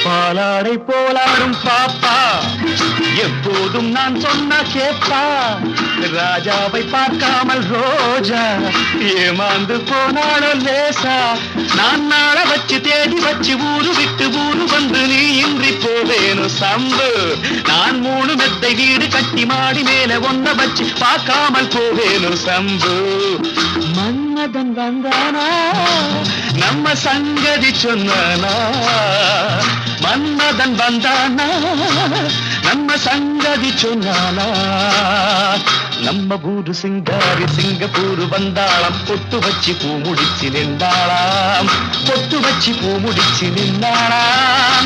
பாலாடை போலாடும் பாப்பா எப்போதும் நான் சொன்ன கேப்பா ராஜாவை பார்க்காமல் ரோஜா ஏமாந்து போனாலும் லேசா நான் நாள வச்சு தேடி வச்சு ஊரு விட்டு ஊரு வந்து நீ இன்றி போவேணும் சம்பு நான் 3 மெத்தை வீடு கட்டி மாடி மேல ஒன்ன வச்சு பார்க்காமல் போவேணும் சம்பு மன்மதன் வந்தானா நம்ம சங்கதி சொன்னானா மன்மதன் வந்தானா நம்ம சங்கதி சொன்னானா நம்ம ஊரு சிங்காரி சிங்கப்பூர் வந்தாளாம் பொட்டு வச்சு பூ முடிச்சு நின்றாளாம் பொட்டு வச்சு பூ முடிச்சு நின்றாளாம்